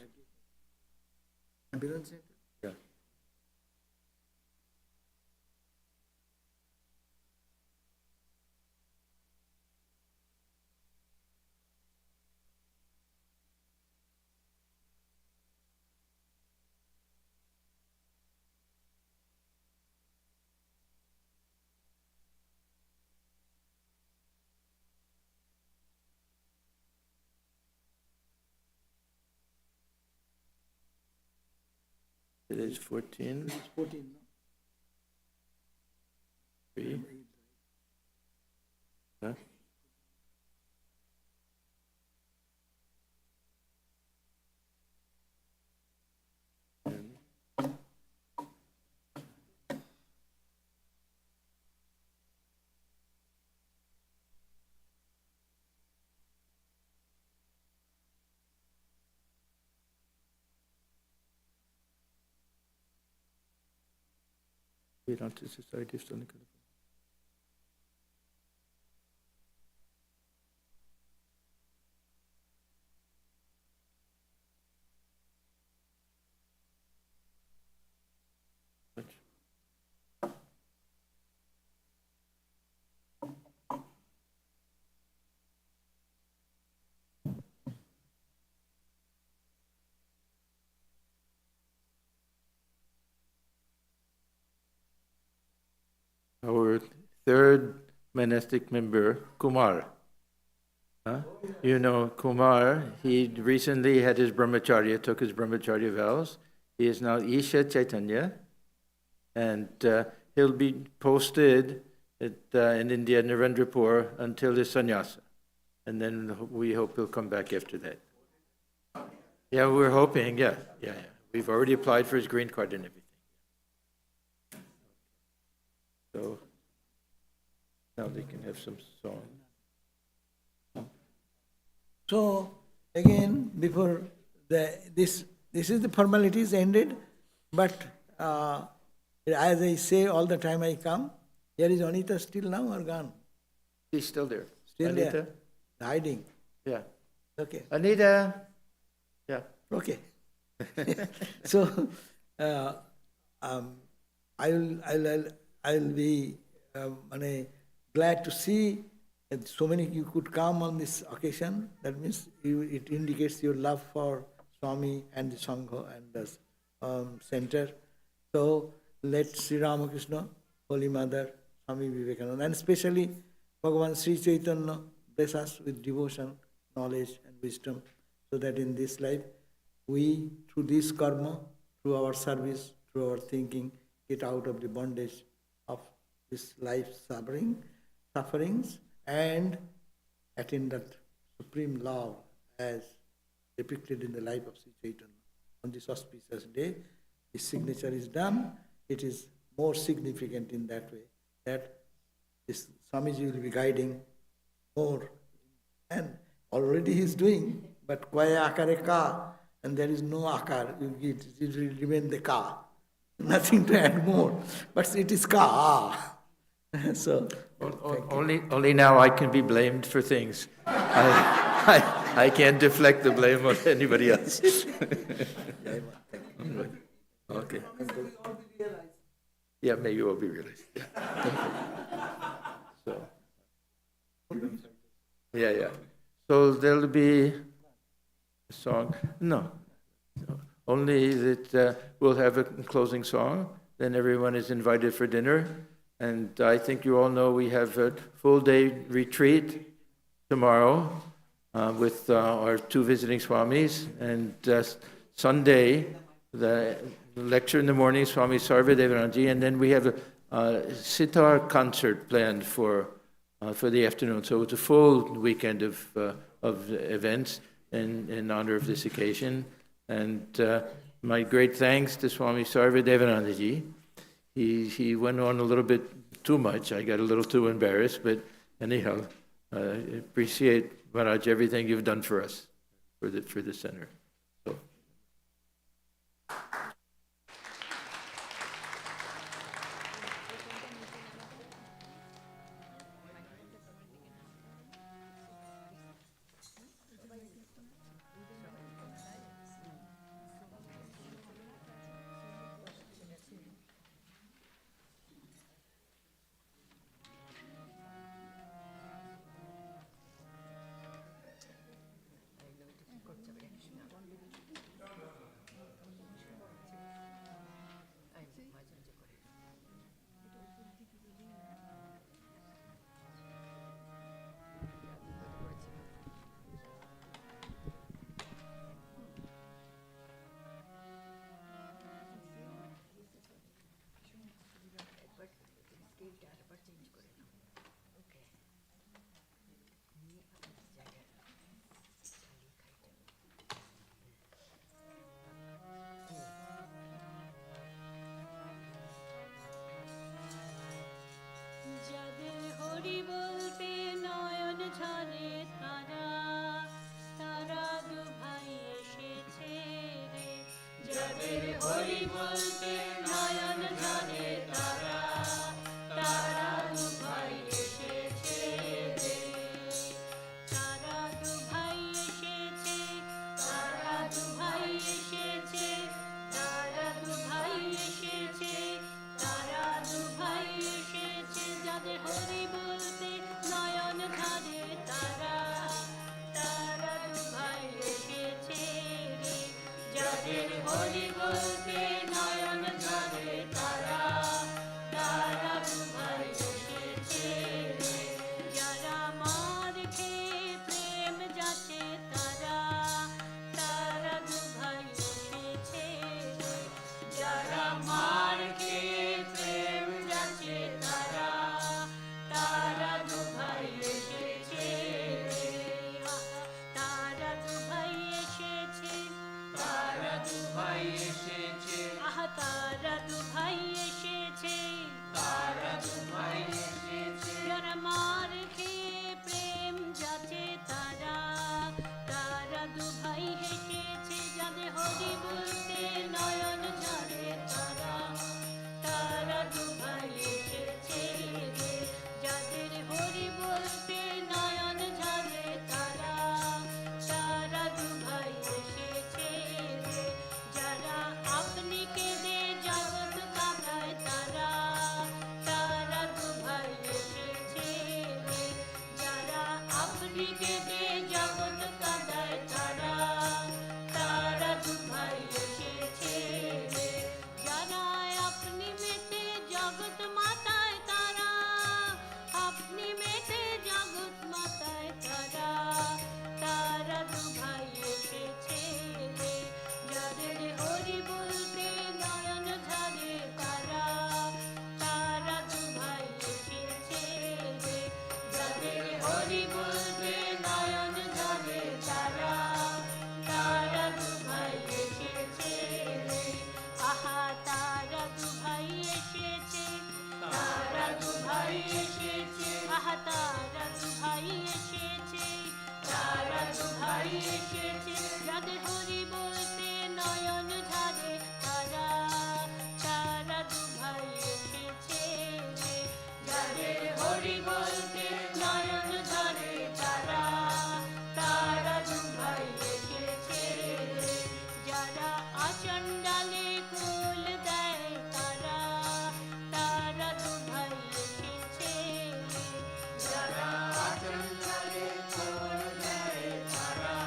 Yeah. It is 14. 14. 3. Huh? Vedanta Society of Southern California. Our third monastic member, Kumar. Huh? You know Kumar, he recently had his brahmacharya, took his brahmacharya vows. He is now Isha Chaitanya, and he'll be posted in India, Narendrapur, until his sannyasa. And then we hope he'll come back after that. Yeah, we're hoping, yeah. We've already applied for his green card and everything. So Now they can have some song. So again, before this is the formalities ended, but as I say all the time I come, here is Anita still now or gone? She's still there. Still Anita? there, hiding. Yeah. Okay. Anita? Yeah. Okay. So I'll be glad to see that so many you could come on this occasion. That means it indicates your love for Swami and the Sangha and the center. So let Sri Ramakrishna, Holy Mother, Swami Vivekananda, and especially Bhagavan Sri Chaitanya bless us with devotion, knowledge and wisdom, so that in this life we, through this karma, through our service, through our thinking, get out of the bondage of this life's sufferings, and attain that supreme love as depicted in the life of Sri Chaitanya. On this auspicious day, his signature is done. It is more significant in that way, that this Swamiji will be guiding more. And already he is doing, but Kvaya Akare Ka, and there is no Akar, it will remain the Ka. Nothing to add more, but it is Ka. So, only now I can be blamed for things. I can't deflect the blame on anybody else. Okay. Yeah, maybe we'll be realized. Yeah. So, yeah. So there'll be a song. No. Only that we'll have a closing song. Then everyone is invited for dinner. And I think you all know we have a full-day retreat tomorrow with our two visiting Swamis. And Sunday, the lecture in the morning, Swami Sarvadevanandaji, and then we have a sitar concert planned for the afternoon. So it's a full weekend of events in honor of this occasion. And my great thanks to Swami Sarvadevanandaji. He went on a little bit too much. I got a little too embarrassed, but anyhow, appreciate, Maharaj, everything you've done for us, for the center. So. Rama এসেছে, যাদের হরি বলতে নয়ন ঝারে তারা, তারা দু ভাই এসেছে, যাদের হরি বলতে নয়ন ঝারে তারা, তারা দু ভাই এসেছে, যারা আচণ্ডালে কুল দেয় তারা, তারা দু ভাই এসেছে, যারা আচণ্ডালে কুল দেয় তারা,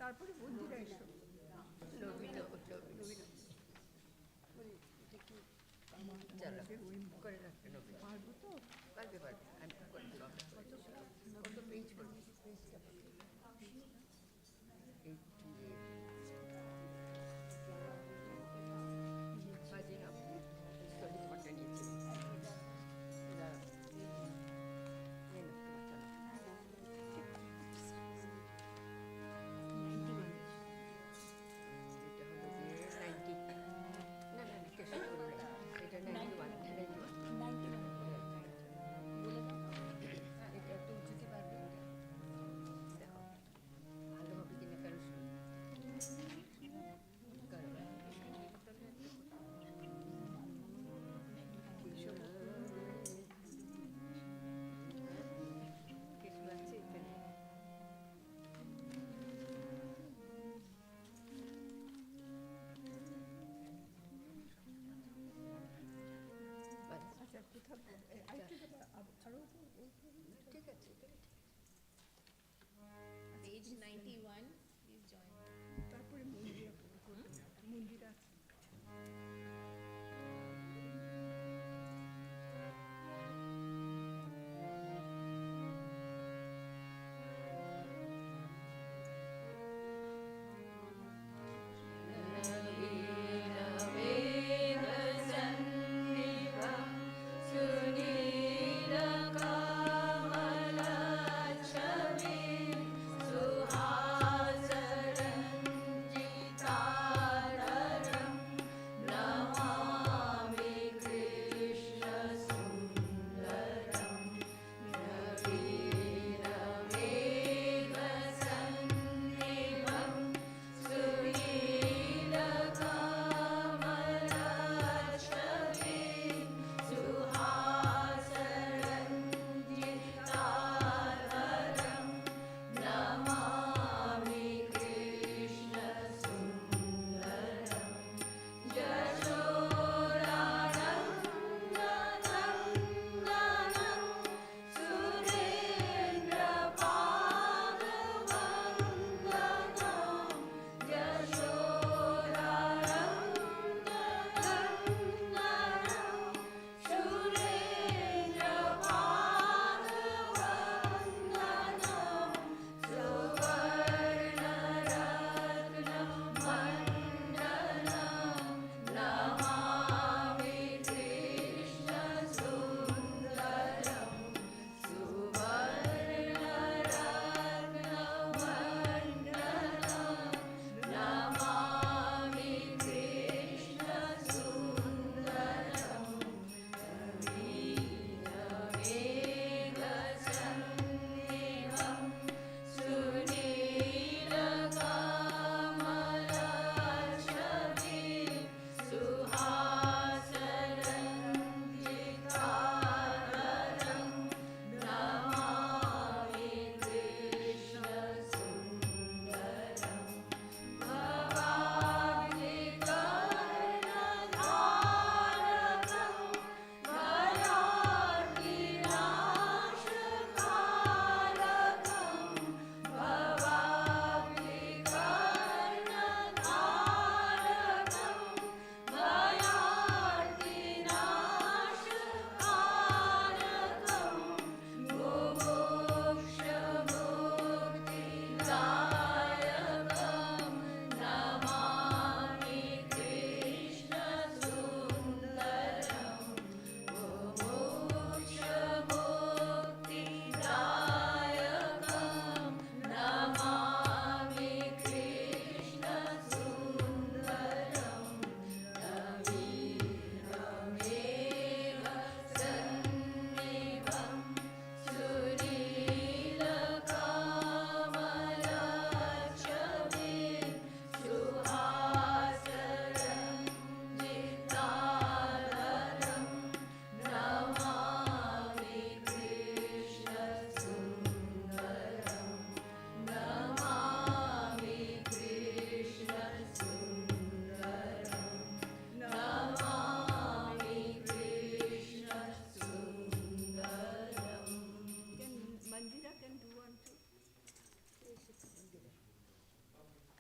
তারপরে বন্ধুরা এসো পারবো তো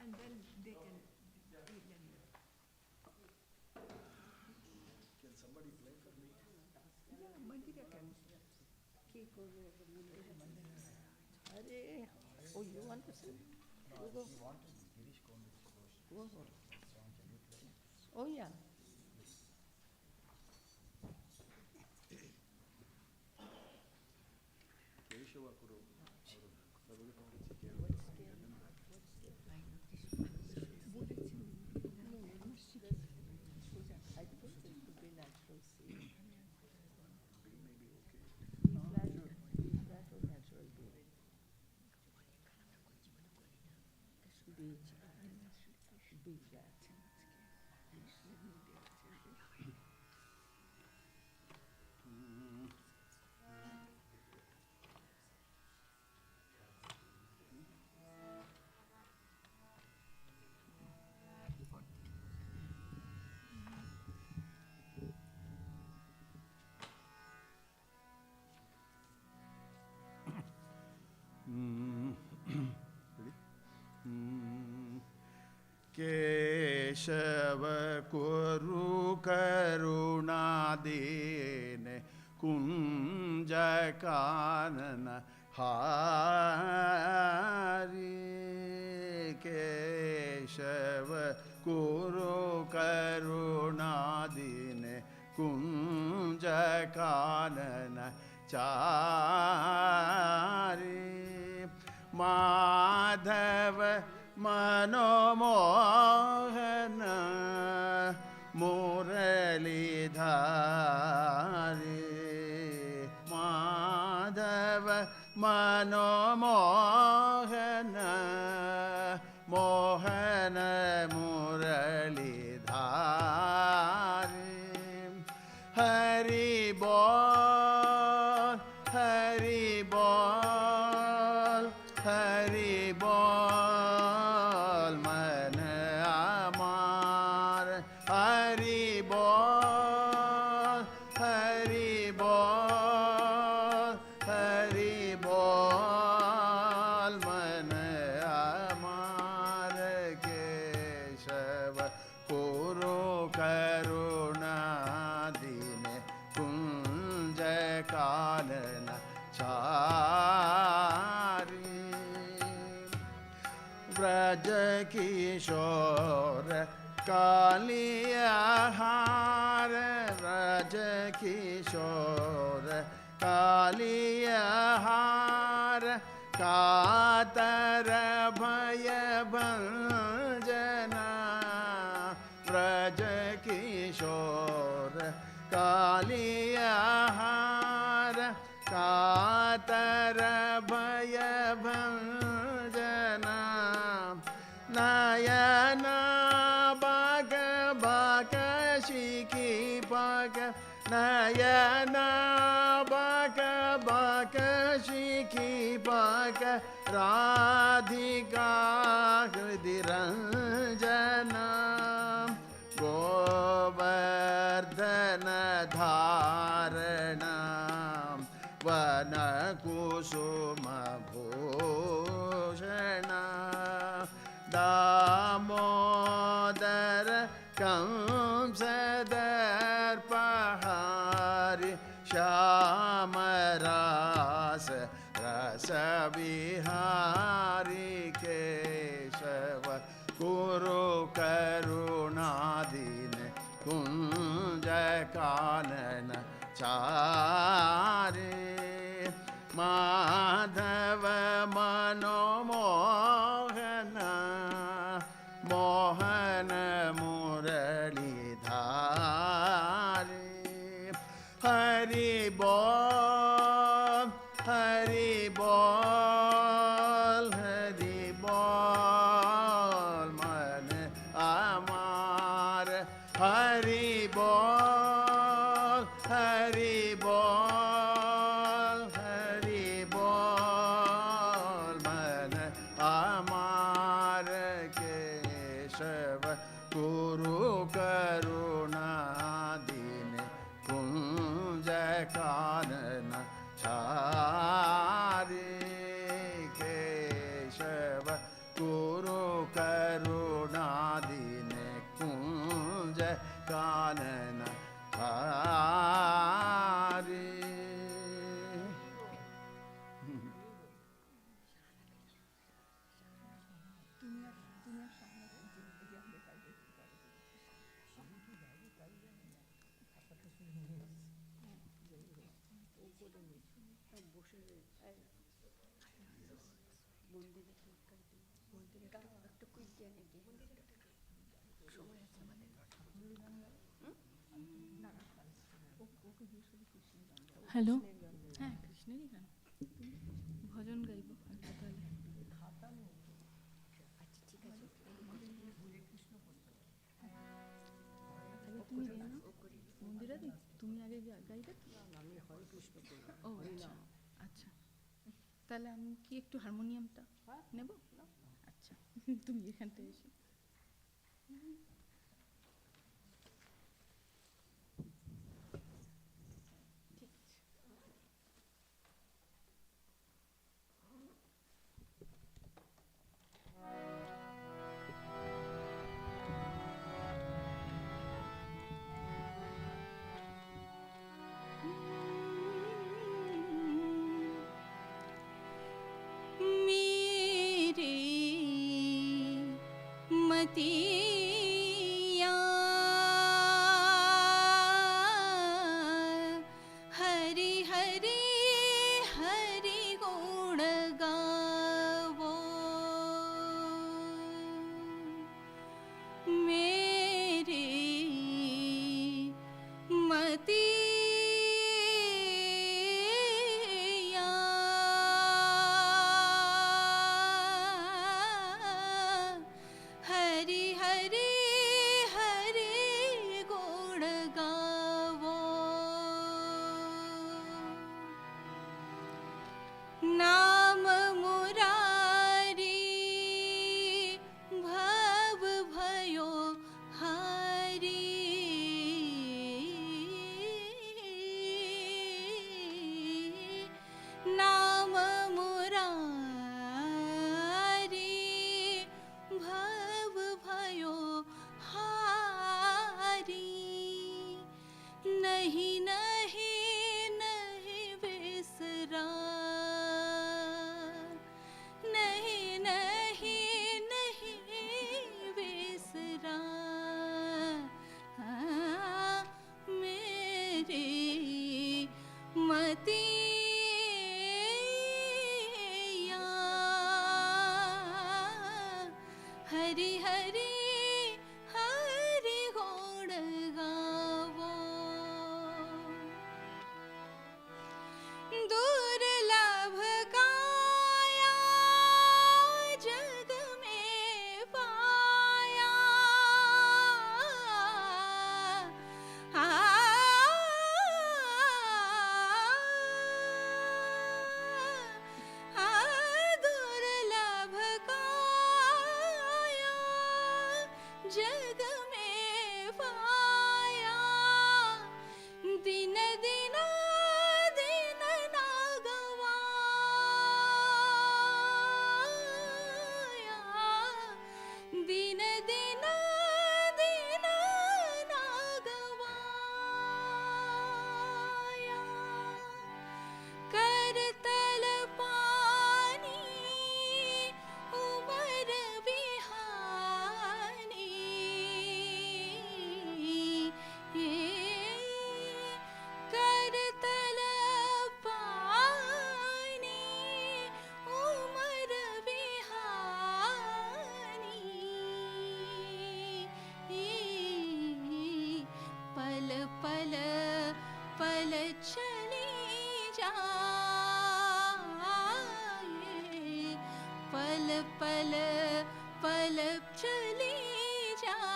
and then they can read them. Can somebody play for me? Yeah, Mandira can. Hare. Oh, you want to sing? You go. Go. Oh, yeah. I think it could be natural C. B flat or natural B. B flat. Keshav कुरु करुणादीन कुंज कानन हारी केशव कुरु करुणादीन कुंज कानन चारी माधव मनोमोहन मुरलीधारी माधव मनोमोहन मोहन मुरलीधारी हरि बोल हरि बोल हरि बोल मन अमार हरि बोल हरि बोल हरि बोल मन अमार केशव कुरु करुणा दीन कुंज कानन चारी व्रज किशोर कालियाहार व्रज किशोर कालियाहार कातर भय भंजना व्रज किशोर कालियाहार कातर भय भंजना नयना बाग बाग शिखी बाग नयना बाग बाग शिखी बाग राधिका हृदि रंजना गोवर्धन धारणा वन कुसुम भूषण दामोदर कंसदर्पहारि श्याम रास रस विहारी केशव गुरु करुणादीन कुंज कानन चारे माधव मनोमोहन मोहन मुरली गुरु करुणादीन कुंज कानन हारी। হ্যালো, হ্যাঁ কৃষ্ণেরই গান, ভজন গাইব একটা তাহলে। তাহলে তুমি মন্দিরা দি, তুমি আগে গাইবে তো? ও আচ্ছা আচ্ছা, তাহলে আমি কি একটু হারমোনিয়ামটা নেব? আচ্ছা তুমি এখানটা এসে। मतिया हरि हरि हरि गुण गावो, मेरी मतिया हरि हरि हरि गुण गावो, नाम मुरारी भव भयो हारी, नाम मुरारी भव भयो हारी, नहीं नहीं नहीं बिसरा, नहीं नहीं नहीं बिसरा, हाँ, मेरी मतिया हरि हरि हरि गुण गावो, दुर्लभ काया जग में पाया, दुर्लभ काया जग में पाया, दिन दिन दिन ना गवाया, दिन दिन दिन ना गवाया, करतल पानी उमर बिहानी, करतल पानी उमर बिहानी, पल पल पल चली जाए, पल पल पल चली जाए,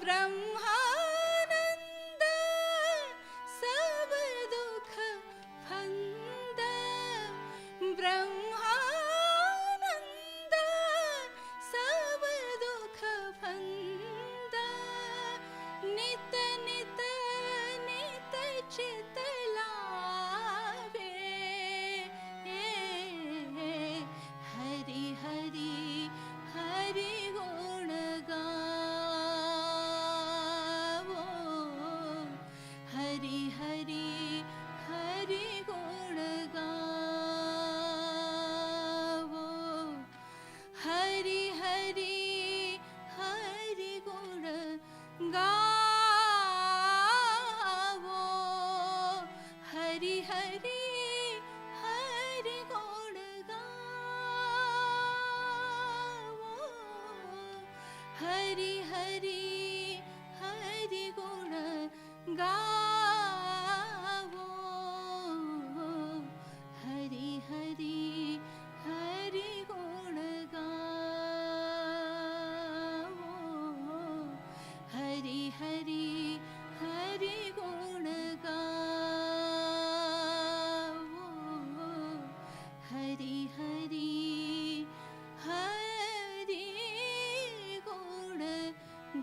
ब्रह्मानंद सब दुख फंद, ब्रह्मानंद सब दुख फंद, नित नित नित चित लावे, Hari Hari Hari Guna Gavo Hari Hari Hari Guna Gavo Hari Hari Hari Guna Gavo Hari Hari Hari Guna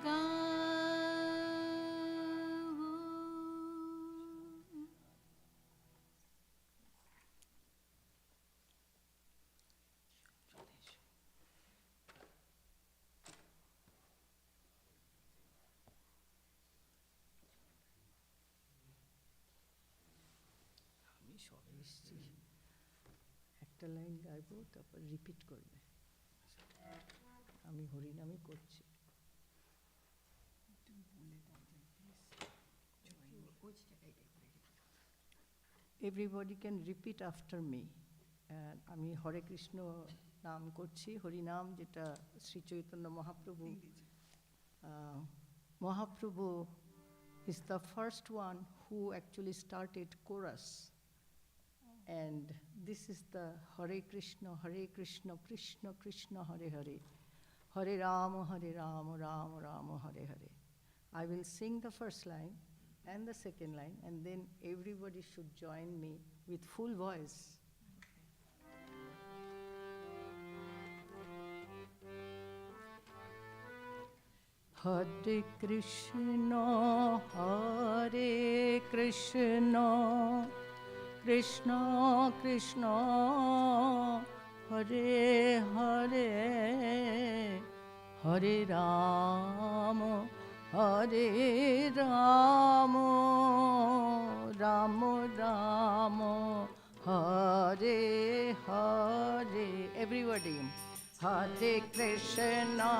Gavo. আমি সবে এসছি, একটা লাইন গাইবো তারপর রিপিট করবে। আমি হরিনামই করছি। Everybody can repeat after me. আমি হরে কৃষ্ণ নাম করছি, হরিনাম, যেটা Shri Chaitanya Mahaprabhu Mahaprabhu is the first one who actually started chorus. And this is the Hare Krishna, Krishna Krishna, Hare Hare, Hare Rama, Rama Rama, Hare Hare. I will sing the first line and the second line, and then everybody should join me with full voice. Hare Krishna, Krishna Krishna, Hare Hare, Hare Rama, Rama Rama, Hare Hare. Everybody. Hare Krishna,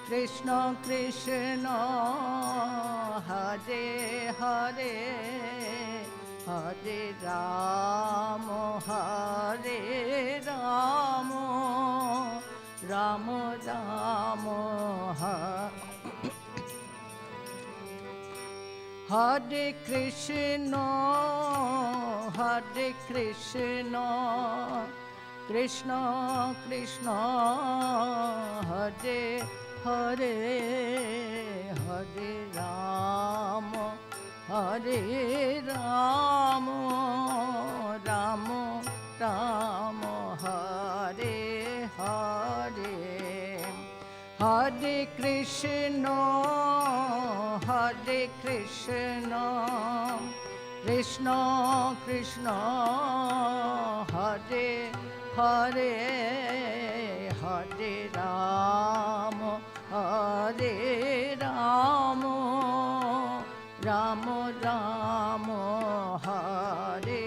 Krishna Krishna, Hare Hare, Hare Rama, Rama Rama, Hare Krishna, Krishna Krishna, Hare Hare, Hare Rama, Rama Rama, Hare Hare. Hare Krishna, Krishna Krishna, Hare Hare, Hare Rama, Rama Rama, Hare.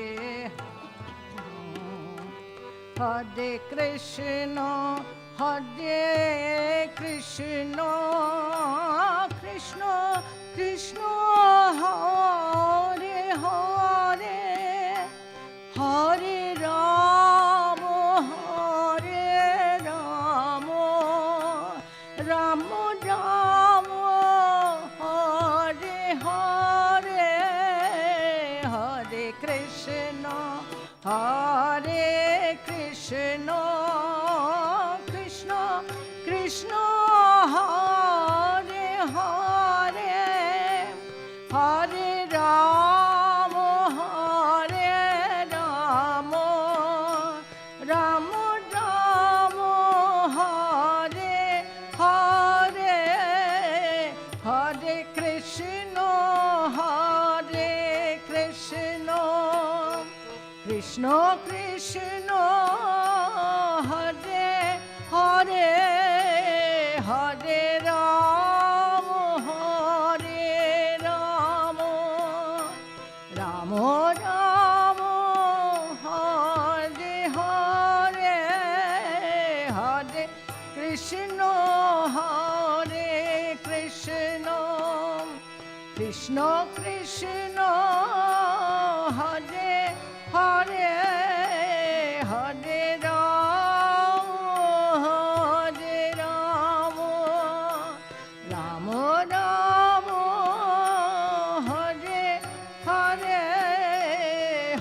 Hare Krishna, Krishna Krishna, Hare Hare, Hare Rama, Rama Rama, Hare Hare, Hare Krishna, Krishna Krishna, Hare Hare, Hare Rama, Rama Rama, Hare Hare, Hare Krishna, Krishna Krishna, Hare Hare, Hare Rama, Rama Rama, Hare Hare, Hare Krishna, Krishna Krishna, Hare Hare, Hare Rama,